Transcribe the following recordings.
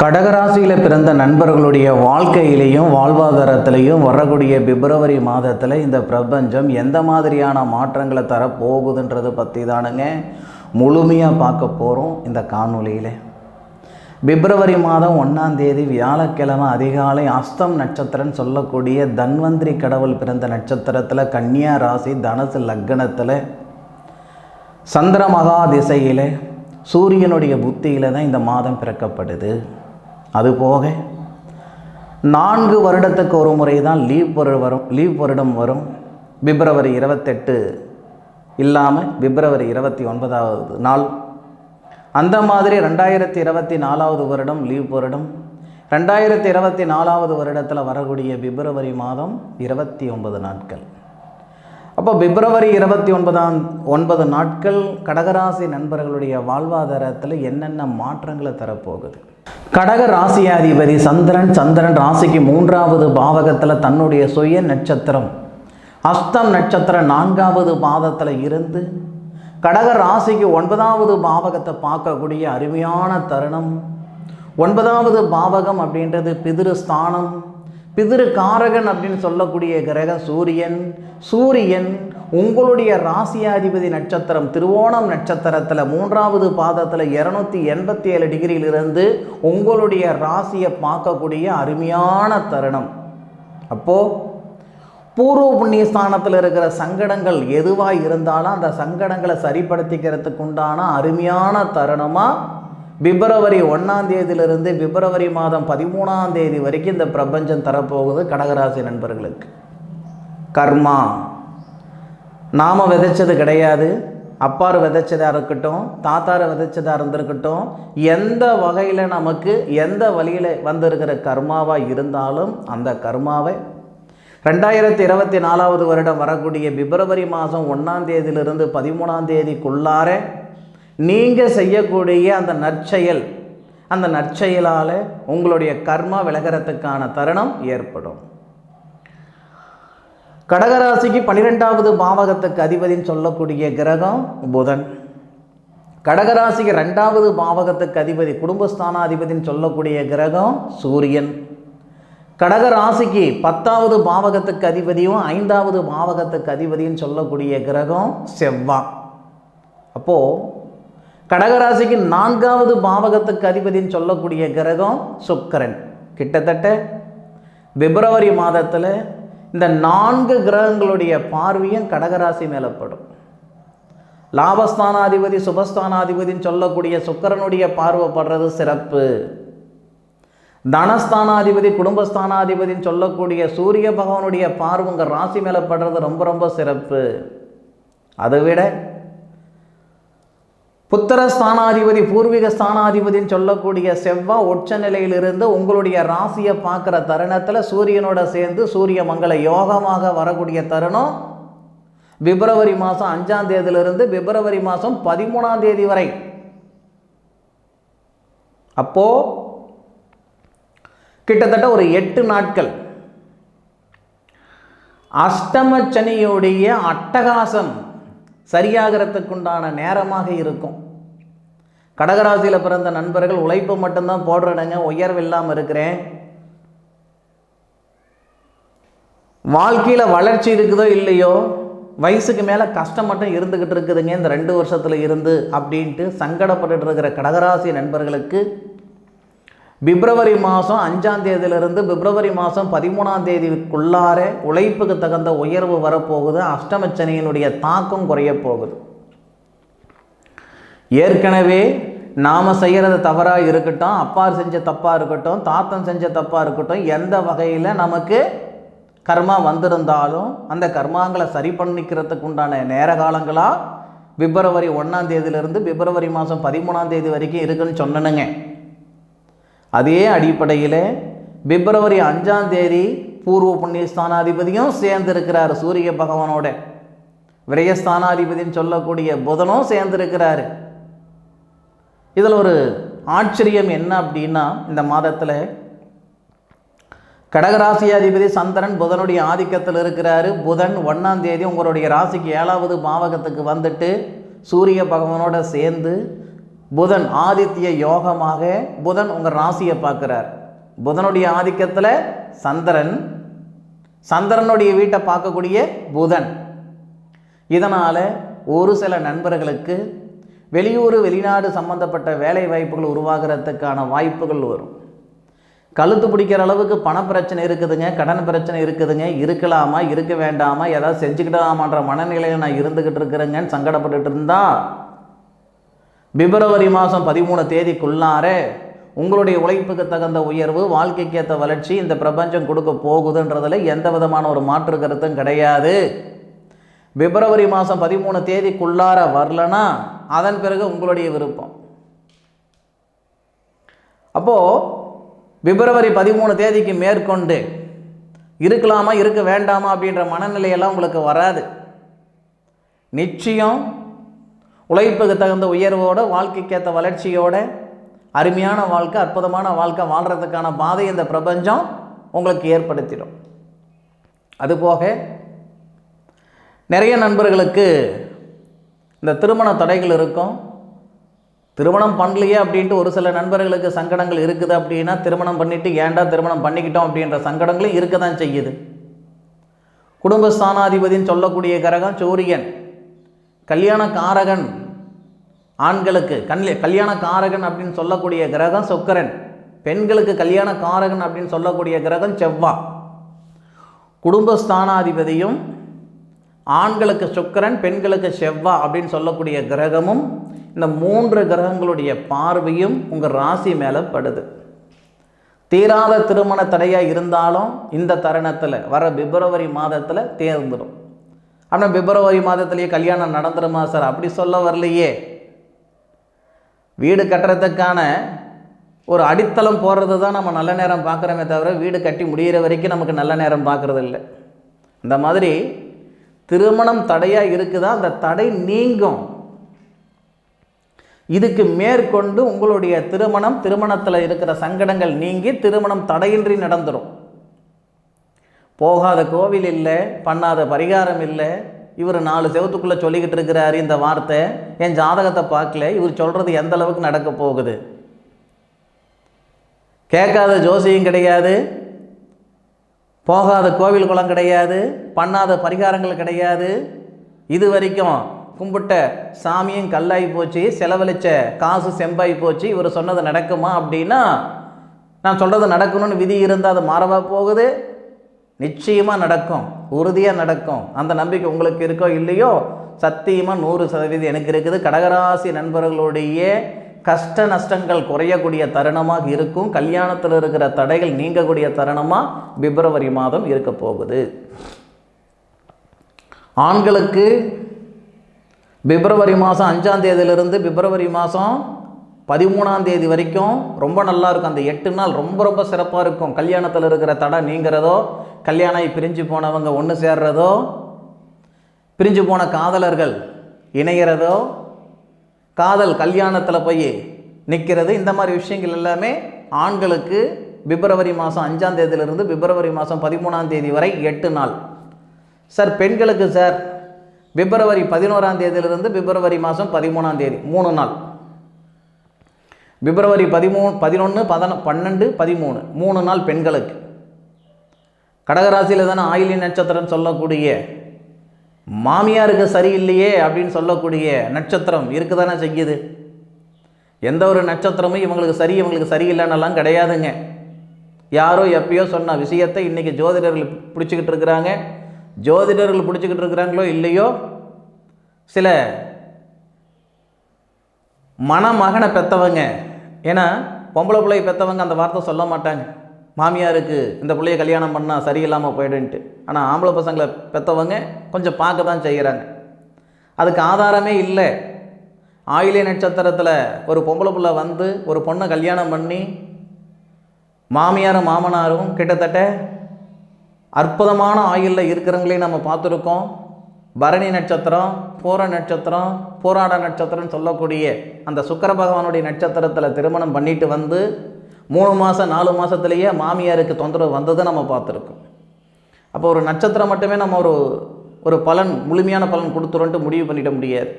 கடகராசியில் பிறந்த நண்பர்களுடைய வாழ்க்கையிலையும் வாழ்வாதாரத்திலையும் வரக்கூடிய பிப்ரவரி மாதத்தில் இந்த பிரபஞ்சம் எந்த மாதிரியான மாற்றங்களை தரப்போகுதுன்றது பற்றி தானுங்க முழுமையாக பார்க்க போகிறோம் இந்த காணொலியில். பிப்ரவரி மாதம் 1ஆம் தேதி வியாழக்கிழமை அதிகாலை அஸ்தம் நட்சத்திரம்னு சொல்லக்கூடிய தன்வந்திரி கடவுள் பிறந்த நட்சத்திரத்தில் கன்னியா ராசி தனுசு லக்னத்தில் சந்திர மகா திசையில் சூரியனுடைய புத்தியில் தான் இந்த மாதம் பிறக்கப்படுது. அதுபோக 4 வருடத்துக்கு ஒரு முறை தான் லீவ் வருடம் வரும். பிப்ரவரி 28 இல்லாமல் பிப்ரவரி 29வது நாள். அந்த மாதிரி 2024வது வருடம் லீவ் வருடம். 2024வது வருடத்தில் வரக்கூடிய பிப்ரவரி மாதம் 29 நாட்கள். அப்போ பிப்ரவரி 29 நாட்கள் கடகராசி நண்பர்களுடைய வாழ்வாதாரத்தில் என்னென்ன மாற்றங்களை தரப்போகுது? கடக ராசியாதிபதி சந்திரன் ராசிக்கு 3வது பாவகத்தில் தன்னுடைய சுய நட்சத்திரம் அஸ்தம் நட்சத்திரம் 4வது பாதத்தில் இருந்து கடக ராசிக்கு 9வது பாவகத்தை பார்க்கக்கூடிய அருமையான தருணம். 9வது பாவகம் அப்படின்றது பிதிரு ஸ்தானம், பிதிரு காரகன் அப்படின்னு சொல்லக்கூடிய கிரகம் சூரியன் உங்களுடைய ராசியாதிபதி நட்சத்திரம் திருவோணம் நட்சத்திரத்தில் 3வது பாதத்தில் 287 டிகிரியிலிருந்து உங்களுடைய ராசியை பார்க்கக்கூடிய அருமையான தருணம். அப்போது பூர்வ புண்ணிய ஸ்தானத்தில் இருக்கிற சங்கடங்கள் எதுவாக இருந்தாலும் அந்த சங்கடங்களை சரிப்படுத்திக்கிறதுக்கு உண்டான அருமையான தருணமாக பிப்ரவரி 1ஆம் தேதியிலிருந்து பிப்ரவரி மாதம் 13ஆம் தேதி வரைக்கும் இந்த பிரபஞ்சம் தரப்போகுது கடகராசி நண்பர்களுக்கு. கர்மா நாம் விதைச்சது கிடையாது, அப்பார் விதைச்சதாக இருக்கட்டும், தாத்தாரை விதைச்சதாக இருந்திருக்கட்டும், எந்த வகையில் நமக்கு எந்த வழியில் வந்திருக்கிற கர்மாவாக இருந்தாலும் அந்த கர்மாவை 2024வது வருடம் வரக்கூடிய பிப்ரவரி மாதம் 1ஆம் தேதியிலிருந்து 13ஆம் தேதிக்குள்ளார நீங்கள் செய்யக்கூடிய அந்த நற்செயலால் உங்களுடைய கர்மா விலகிறதுக்கான தருணம் ஏற்படும். கடகராசிக்கு 12வது பாவகத்துக்கு அதிபதினு சொல்லக்கூடிய கிரகம் புதன். கடகராசிக்கு 2வது பாவகத்துக்கு அதிபதி குடும்பஸ்தானாதிபதினு சொல்லக்கூடிய கிரகம் சூரியன். கடகராசிக்கு 10வது பாவகத்துக்கு அதிபதியும் 5வது பாவகத்துக்கு அதிபதியும் சொல்லக்கூடிய கிரகம் செவ்வாய். அப்போது கடகராசிக்கு 4வது பாவகத்துக்கு அதிபதினு சொல்லக்கூடிய கிரகம் சுக்கிரன். கிட்டத்தட்ட பிப்ரவரி மாதத்தில் இந்த 4 கிரகங்களுடைய பார்வையும் கடகராசி மேலப்படும். லாபஸ்தானாதிபதி சுபஸ்தானாதிபதினு சொல்லக்கூடிய சுக்கிரனுடைய பார்வைப்படுறது சிறப்பு. தனஸ்தானாதிபதி குடும்பஸ்தானாதிபதினு சொல்லக்கூடிய சூரிய பகவானுடைய பார்வை உங்கள் ராசி மேலப்படுறது ரொம்ப ரொம்ப சிறப்பு. அதை விட புத்திரஸ்தானாதிபதி பூர்வீக ஸ்தானாதிபதினு சொல்லக்கூடிய செவ்வாய் உச்ச நிலையிலிருந்து உங்களுடைய ராசியை பார்க்குற தருணத்தில் சூரியனோட சேர்ந்து சூரிய மங்கள யோகமாக வரக்கூடிய தருணம் பிப்ரவரி மாதம் 5ஆம் தேதியிலிருந்து பிப்ரவரி மாதம் 13ஆம் தேதி வரை. அப்போது கிட்டத்தட்ட ஒரு 8 நாட்கள் அஷ்டம சனியுடைய அட்டகாசம் சரியாகிறதுக்குண்டான நேரமாக இருக்கும். கடகராசியில் பிறந்த நண்பர்கள் உழைப்பு மட்டும்தான் போடுறேங்க, உயர்வு இல்லாமல் இருக்கிறேன், வாழ்க்கையில் வளர்ச்சி இருக்குதோ இல்லையோ, வயசுக்கு மேலே கஷ்டம் மட்டும் இருந்துக்கிட்டு இருக்குதுங்க இந்த 2 வருஷத்தில் இருந்து அப்படின்ட்டு சங்கடப்பட்டு இருக்கிற கடகராசி நண்பர்களுக்கு பிப்ரவரி மாதம் 5ஆம் தேதியிலிருந்து பிப்ரவரி மாதம் 13ஆம் தேதிக்குள்ளார உழைப்புக்கு தகுந்த உயர்வு வரப்போகுது. அஷ்டமச்சனியினுடைய தாக்கம் குறைய போகுது. ஏற்கனவே நாம் செய்கிறது தவறாக இருக்கட்டும், அப்பார் செஞ்ச தப்பாக இருக்கட்டும், தாத்தன் செஞ்ச தப்பாக இருக்கட்டும், எந்த வகையில் நமக்கு கர்மா வந்திருந்தாலும் அந்த கர்மாங்களை சரி பண்ணிக்கிறதுக்கு உண்டான நேர காலங்களாக பிப்ரவரி 1ஆம் தேதியிலிருந்து பிப்ரவரி மாதம் 13ஆம் தேதி வரைக்கும் இருக்குன்னு சொன்னனுங்க. அதே அடிப்படையில் பிப்ரவரி 5ஆம் தேதி பூர்வ புண்ணிய ஸ்தானாதிபதியும் சேர்ந்திருக்கிறார் சூரிய பகவானோட. விரயஸ்தானாதிபதினு சொல்லக்கூடிய புதனும் சேர்ந்திருக்கிறார். இதில் ஒரு ஆச்சரியம் என்ன அப்படின்னா, இந்த மாதத்தில் கடகராசியாதிபதி சந்திரன் புதனுடைய ஆதிக்கத்தில் இருக்கிறாரு. புதன் 1ஆம் தேதி உங்களுடைய ராசிக்கு 7வது பாவகத்துக்கு வந்துட்டு சூரிய பகவானோட சேர்ந்து புதன் ஆதித்ய யோகமாக புதன் உங்கள் ராசியை பார்க்குறார். புதனுடைய ஆதிக்கத்தில் சந்திரன், சந்திரனுடைய வீட்டை பார்க்கக்கூடிய புதன். இதனால் ஒரு சில நண்பர்களுக்கு வெளியூர் வெளிநாடு சம்பந்தப்பட்ட வேலை வாய்ப்புகள் உருவாகிறதுக்கான வாய்ப்புகள் வரும். கழுத்து பிடிக்கிற அளவுக்கு பண பிரச்சனை இருக்குதுங்க, கடன் பிரச்சனை இருக்குதுங்க, இருக்கலாமா இருக்க வேண்டாமா, ஏதாவது செஞ்சுக்கிடலாமான்ற மனநிலையில் நான் இருந்துக்கிட்டு இருக்கிறேங்கன்னு சங்கடப்பட்டுட்டு இருந்தா பிப்ரவரி மாதம் 13 தேதிக்குள்ளார உங்களுடைய உழைப்புக்கு தகுந்த உயர்வு, வாழ்க்கைக்கு ஏற்ற வளர்ச்சி இந்த பிரபஞ்சம் கொடுக்க போகுதுன்றதில் எந்த விதமான ஒரு மாற்று கருத்தும் கிடையாது. பிப்ரவரி மாதம் 13 தேதிக்குள்ளார வரலனா அதன் பிறகு உங்களுடைய விருப்பம். அப்போது பிப்ரவரி 13 தேதிக்கு மேற்கொண்டு இருக்கலாமா இருக்க வேண்டாமா அப்படின்ற மனநிலையெல்லாம் உங்களுக்கு வராது. நிச்சயம் உழைப்புக்கு தகுந்த உயர்வோட, வாழ்க்கைக்கேற்ற வளர்ச்சியோட, அருமையான வாழ்க்கை, அற்புதமான வாழ்க்கை வாழ்கிறதுக்கான பாதை இந்த பிரபஞ்சம் உங்களுக்கு ஏற்படுத்திடும். அதுபோக நிறைய நண்பர்களுக்கு இந்த திருமண தடைகள் இருக்கும். திருமணம் பண்ணலையே அப்படின்ட்டு ஒரு சில நண்பர்களுக்கு சங்கடங்கள் இருக்குது. அப்படின்னா திருமணம் பண்ணிவிட்டு ஏன்டா திருமணம் பண்ணிக்கிட்டோம் அப்படின்ற சங்கடங்களும் இருக்க தான் செய்யுது. குடும்பஸ்தானாதிபதின்னு சொல்லக்கூடிய கிரகம் சூரியன், கல்யாண காரகன், ஆண்களுக்கு கல்யாண காரகன் அப்படின்னு சொல்லக்கூடிய கிரகம் சுக்கிரன், பெண்களுக்கு கல்யாண காரகன் அப்படின்னு சொல்லக்கூடிய கிரகம் செவ்வாய். குடும்பஸ்தானாதிபதியும் ஆண்களுக்கு சுக்கிரன், பெண்களுக்கு செவ்வாய் அப்படின்னு சொல்லக்கூடிய கிரகமும், இந்த 3 கிரகங்களுடைய பார்வையும் உங்கள் ராசி மேலே படுது. தீராத திருமண தடையாக இருந்தாலும் இந்த தருணத்தில் வர பிப்ரவரி மாதத்தில் தேர்ந்துடும். ஆனால் பிப்ரவரி மாதத்துலேயே கல்யாணம் நடந்துருமா சார்? அப்படி சொல்ல வரலையே. வீடு கட்டுறதுக்கான ஒரு அடித்தளம் போடுறது தான் நம்ம நல்ல நேரம் பார்க்குறோமே தவிர வீடு கட்டி முடிகிற வரைக்கும் நமக்கு நல்ல நேரம் பார்க்குறது இல்லை. இந்த மாதிரி திருமணம் தடையாக இருக்குதா, அந்த தடை நீங்கும். இதுக்கு மேற்கொண்டு உங்களுடைய திருமணத்தில் இருக்கிற சங்கடங்கள் நீங்கி திருமணம் தடையின்றி நடந்துடும். போகாத கோவில் இல்லை, பண்ணாத பரிகாரம் இல்லை. இவர் 4 செவத்துக்குள்ளே சொல்லிக்கிட்டு இருக்கிறாரு இந்த வார்த்தை, என் ஜாதகத்தை பார்க்கல, இவர் சொல்கிறது எந்த அளவுக்கு நடக்க போகுது. கேட்காத ஜோசியம் கிடையாது, போகாத கோவில் குளம் கிடையாது, பண்ணாத பரிகாரங்கள் கிடையாது. இது வரைக்கும் கும்பிட்ட சாமியும் கல்லாகி போச்சு, செலவழித்த காசு செம்பாகி போச்சு. இவர் சொன்னது நடக்குமா அப்படின்னா, நான் சொல்கிறது நடக்கணும்னு விதி இருந்தால் அது மாறவா போகுது? நிச்சயமாக நடக்கும், உறுதியாக நடக்கும். அந்த நம்பிக்கை உங்களுக்கு இருக்கோ இல்லையோ, சத்தியமாக 100% எனக்கு இருக்குது. கடகராசி நண்பர்களுடைய கஷ்ட நஷ்டங்கள் குறையக்கூடிய தருணமாக இருக்கும். கல்யாணத்தில் இருக்கிற தடைகள் நீங்கக்கூடிய தருணமாக பிப்ரவரி மாதம் இருக்க போகுது. ஆண்களுக்கு பிப்ரவரி மாதம் 5ஆம் தேதியிலிருந்து பிப்ரவரி மாதம் 13ஆம் தேதி வரைக்கும் ரொம்ப நல்லா இருக்கும். அந்த 8 நாள் ரொம்ப ரொம்ப சிறப்பாக இருக்கும். கல்யாணத்தில் இருக்கிற தடை நீங்கிறதோ, கல்யாணம் பிரிஞ்சு போனவங்க ஒன்று சேர்றதோ, பிரிஞ்சு போன காதலர்கள் இணைகிறதோ, காதல் கல்யாணத்தில் போய் நிற்கிறது, இந்த மாதிரி விஷயங்கள் எல்லாமே ஆண்களுக்கு பிப்ரவரி மாதம் 5ஆம் தேதியிலிருந்து பிப்ரவரி மாதம் 13ஆம் தேதி வரை 8 நாள். சார் பெண்களுக்கு சார் பிப்ரவரி 11ஆம் தேதியிலிருந்து பிப்ரவரி மாதம் 13ஆம் தேதி 3 நாள். பிப்ரவரி 13, 11, 12, 13 3 நாள் பெண்களுக்கு. கடகராசியில் தானே ஆயிலி நட்சத்திரம் சொல்லக்கூடிய, மாமியாருக்கு சரியில்லையே அப்படின்னு சொல்லக்கூடிய நட்சத்திரம் இருக்கு தானே செய்யுது. எந்த ஒரு நட்சத்திரமும் இவங்களுக்கு சரி இவங்களுக்கு சரியில்லைன்னெல்லாம் கிடையாதுங்க. யாரோ எப்பயோ சொன்ன விஷயத்தை இன்றைக்கி ஜோதிடர்கள் பிடிச்சிக்கிட்டு இருக்கிறாங்க. ஜோதிடர்கள் பிடிச்சிக்கிட்டு இருக்கிறாங்களோ இல்லையோ, சில மணமகனை பெற்றவங்க, ஏன்னா பொம்பளை பிள்ளையை பெற்றவங்க அந்த வார்த்தை சொல்ல மாட்டாங்க, மாமியாருக்கு இந்த பிள்ளையை கல்யாணம் பண்ணால் சரியில்லாமல் போய்டுன்ட்டு. ஆனால் ஆம்பளை பசங்களை பெற்றவங்க கொஞ்சம் பார்க்க தான் செய்கிறாங்க. அதுக்கு ஆதாரமே இல்லை. ஆயிலே நட்சத்திரத்தில் ஒரு பொம்பளை பிள்ளை வந்து ஒரு பொண்ணை கல்யாணம் பண்ணி மாமியாரும் மாமனாரும் கிட்டத்தட்ட அற்புதமான ஆயுளில் இருக்கிறவங்களையும் நம்ம பார்த்துருக்கோம். பரணி நட்சத்திரம், பூர நட்சத்திரம், பூராட நட்சத்திரம்னு சொல்லக்கூடிய அந்த சுக்கிர பகவானுடைய நட்சத்திரத்தில் திருமணம் பண்ணிட்டு வந்து 3 மாதம் 4 மாதத்துலேயே மாமியாருக்கு தொந்தரவு வந்ததை நம்ம பார்த்துருக்கோம். அப்போ ஒரு நட்சத்திரம் மட்டுமே நம்ம ஒரு பலன், முழுமையான பலன் கொடுத்துருன்ட்டு முடிவு பண்ணிட முடியாது.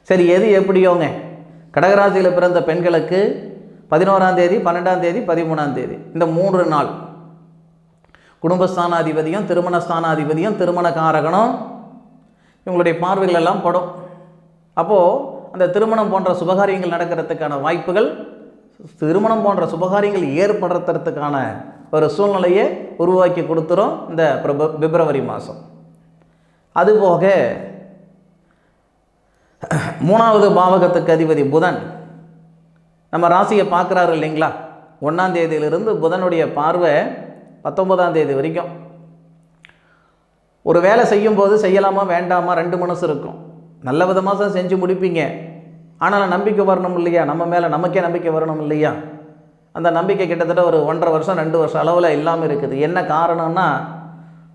சரி, எது எப்படியோங்க, கடகராசியில் பிறந்த பெண்களுக்கு 11ஆம் தேதி, 12ஆம் தேதி, 13ஆம் தேதி இந்த 3 நாள் குடும்பஸ்தானாதிபதியும் திருமணஸ்தானாதிபதியும் திருமண காரகனும் இவங்களுடைய பார்வைகள் எல்லாம் படும். அப்போது அந்த திருமணம் போன்ற சுபகாரியங்கள் நடக்கிறதுக்கான வாய்ப்புகள், திருமணம் போன்ற சுபகாரியங்கள் ஏற்படுத்துறதுக்கான ஒரு சூழ்நிலையை உருவாக்கி கொடுத்துரும் இந்த பிப்ரவரி மாதம். அதுபோக 3வது பாவகத்துக்கு அதிபதி புதன் நம்ம ராசியை பார்க்குறாரு இல்லைங்களா. 1ஆம் தேதியிலிருந்து புதனுடைய பார்வை 19ஆம் தேதி வரைக்கும். ஒரு வேலை செய்யும்போது செய்யலாமா வேண்டாமா 2 மனசு இருக்கும். நல்ல விதமாக தான் செஞ்சு முடிப்பீங்க. ஆனால் நம்பிக்கை வரணும் இல்லையா, நம்ம மேலே நமக்கே நம்பிக்கை வரணும் இல்லையா. அந்த நம்பிக்கை கிட்டத்தட்ட ஒரு 1.5 வருஷம் 2 வருஷம் அளவில் இல்லாமல் இருக்குது. என்ன காரணம்னா,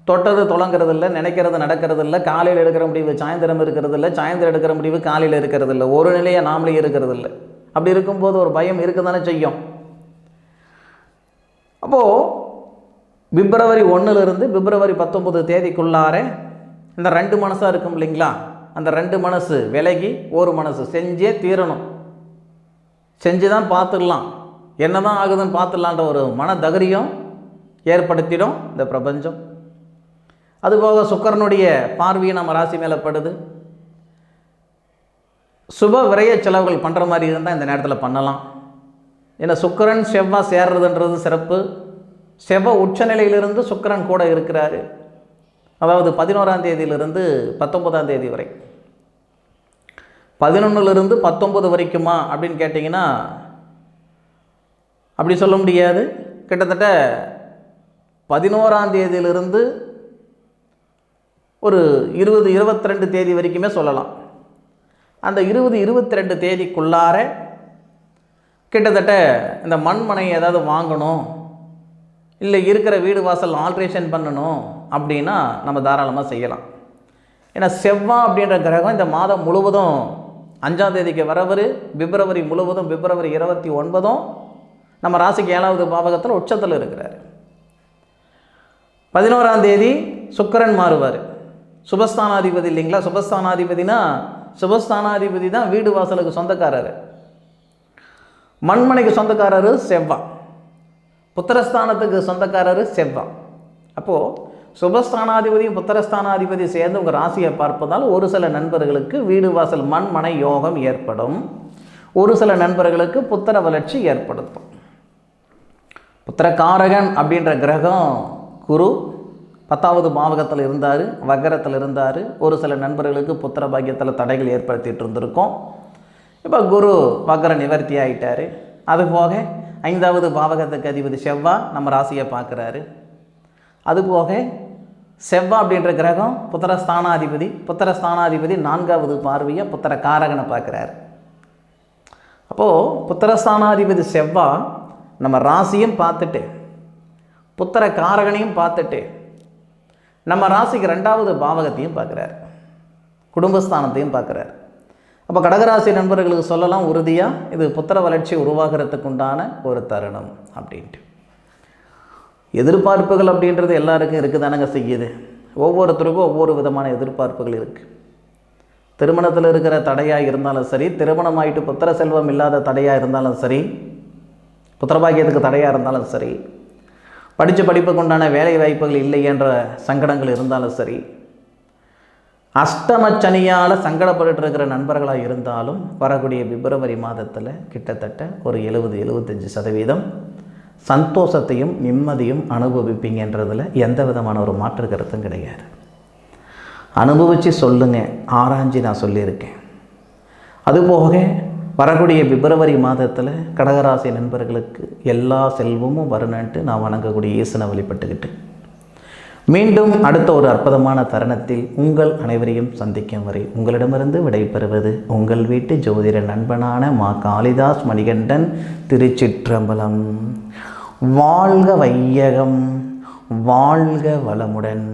தொட்டது தொடங்கிறது இல்லை, நினைக்கிறது நடக்கிறது இல்லை, காலையில் எடுக்கிற முடிவு சாயந்தரம் இருக்கிறது இல்லை, சாயந்தரம் எடுக்கிற முடிவு காலையில் இருக்கிறது இல்லை, ஒரு நிலையை நாமளே இருக்கிறது இல்லை. அப்படி இருக்கும்போது ஒரு பயம் இருக்க தானே செய்யும். அப்போது பிப்ரவரி 1லிருந்து பிப்ரவரி 19 தேதிக்குள்ளார இந்த 2 மனசாக இருக்கும் இல்லைங்களா, அந்த 2 மனசு விலகி ஒரு மனசு செஞ்சே தீரணும், செஞ்சு தான் பார்த்துடலாம், என்ன தான் ஆகுதுன்னு பார்த்துடலான்ற ஒரு மன தைரியம் ஏற்படுத்திடும் இந்த பிரபஞ்சம். அதுபோக சுக்கிரனுடைய பார்வையை நம்ம ராசி மேலே படுது. சுப விரய செலவுகள் பண்ணுற மாதிரி இருந்தால் இந்த நேரத்தில் பண்ணலாம். ஏன்னா சுக்கிரன் செவ்வாய் சேர்றதுன்றது சிறப்பு. செவ்வாய் உச்சநிலையிலிருந்து சுக்கிரன் கூட இருக்கிறாரு. அதாவது 11ஆம் தேதியிலிருந்து 19ஆம் தேதி வரை. 11லிருந்து 19 வரைக்குமா அப்படின்னு கேட்டிங்கன்னா அப்படி சொல்ல முடியாது. கிட்டத்தட்ட 11ஆம் தேதியிலிருந்து ஒரு 20-22 தேதி வரைக்குமே சொல்லலாம். அந்த 20-22 தேதிக்குள்ளார கிட்டத்தட்ட இந்த மண்மனை ஏதாவது வாங்கணும், இல்லை இருக்கிற வீடு வாசல் ஆல்ட்ரேஷன் பண்ணணும் அப்படின்னா நம்ம தாராளமாக செய்யலாம். ஏன்னா செவ்வாய் அப்படின்ற கிரகம் இந்த மாதம் முழுவதும் 5ஆம் தேதிக்கு வரவர், பிப்ரவரி முழுவதும் பிப்ரவரி 29 நம்ம ராசிக்கு 7வது பாவகத்தில் உச்சத்தில் இருக்கிறார். 11ஆம் தேதி சுக்கிரன் மாறுவார். சுபஸ்தானாதிபதி இல்லைங்களா. சுபஸ்தானாதிபதினா சுபஸ்தானாதிபதி தான் வீடு வாசலுக்கு சொந்தக்காரர், மண்மனைக்கு சொந்தக்காரர் செவ்வாய், புத்திரஸ்தானத்துக்கு சொந்தக்காரர் செவ்வாய். அப்போது சுபஸ்தானாதிபதியும் புத்திரஸ்தானாதிபதி சேர்ந்து உங்கள் ராசியை பார்ப்பதால் ஒரு சில நண்பர்களுக்கு வீடு வாசல் மண்மனை யோகம் ஏற்படும், ஒரு சில நண்பர்களுக்கு புத்திர வளர்ச்சி ஏற்படுத்தும். புத்திரகாரகன் அப்படின்ற கிரகம் குரு 10வது பாவகத்தில் இருந்தார், வக்கரத்தில் இருந்தார். ஒரு சில நண்பர்களுக்கு புத்திர பாக்கியத்தில் தடைகள் ஏற்படுத்திகிட்டு இருந்திருக்கும். இப்போ குரு வக்கர நிவர்த்தி ஆகிட்டார். அதுபோக 5வது பாவகத்துக்கு அதிபதி செவ்வாய் நம்ம ராசியை பார்க்குறாரு. அதுபோக செவ்வாய் அப்படின்ற கிரகம் புத்திரஸ்தானாதிபதி, புத்திரஸ்தானாதிபதி 4வது பார்வையை புத்திர காரகனை பார்க்குறாரு. அப்போது புத்திரஸ்தானாதிபதி செவ்வாய் நம்ம ராசியும் பார்த்துட்டு புத்திர காரகனையும் பார்த்துட்டு நம்ம ராசிக்கு 2வது பாவகத்தையும் பார்க்குறாரு, குடும்பஸ்தானத்தையும் பார்க்குறாரு. அப்போ கடகராசி நண்பர்களுக்கு சொல்லலாம் உறுதியாக இது புத்திர வளர்ச்சி உருவாகிறதுக்கு உண்டான ஒரு தருணம் அப்படின்ட்டு. எதிர்பார்ப்புகள் அப்படின்றது எல்லாருக்கும் இருக்குதானங்க செய்யுது. ஒவ்வொருத்தருக்கும் ஒவ்வொரு விதமான எதிர்பார்ப்புகள் இருக்குது. திருமணத்தில் இருக்கிற தடையாக இருந்தாலும் சரி, திருமணம் ஆகிட்டு புத்திர செல்வம் இல்லாத தடையாக இருந்தாலும் சரி, புத்திரபாகியத்துக்கு தடையாக இருந்தாலும் சரி, படித்த படிப்புக்கு உண்டான வேலை வாய்ப்புகள் இல்லை என்ற சங்கடங்கள் இருந்தாலும் சரி, அஷ்டமச்சனியால் சங்கடப்பட்டு இருக்கிற நண்பர்களாக இருந்தாலும் வரக்கூடிய பிப்ரவரி மாதத்தில் கிட்டத்தட்ட ஒரு 70-75% சந்தோஷத்தையும் நிம்மதியும் அனுபவிப்பீங்கன்றதில் எந்த விதமான ஒரு மாற்று கருத்தும் கிடையாது. அனுபவித்து சொல்லுங்கள், ஆராய்ச்சி நான் சொல்லியிருக்கேன். அதுபோக வரக்கூடிய பிப்ரவரி மாதத்தில் கடகராசி நண்பர்களுக்கு எல்லா செல்வமும் வரணுன்ட்டு நான் வணங்கக்கூடிய ஈசனை வழிபட்டுக்கிட்டு மீண்டும் அடுத்த ஒரு அற்புதமான தருணத்தில் உங்கள் அனைவரையும் சந்திக்கும் வரை உங்களிடமிருந்து விடைபெறுவது உங்கள் வீட்டு ஜோதிட நண்பனான மா காளிதாஸ் மணிகண்டன். திருச்சிற்றம்பலம். வாழ்க வையகம், வாழ்க வளமுடன்.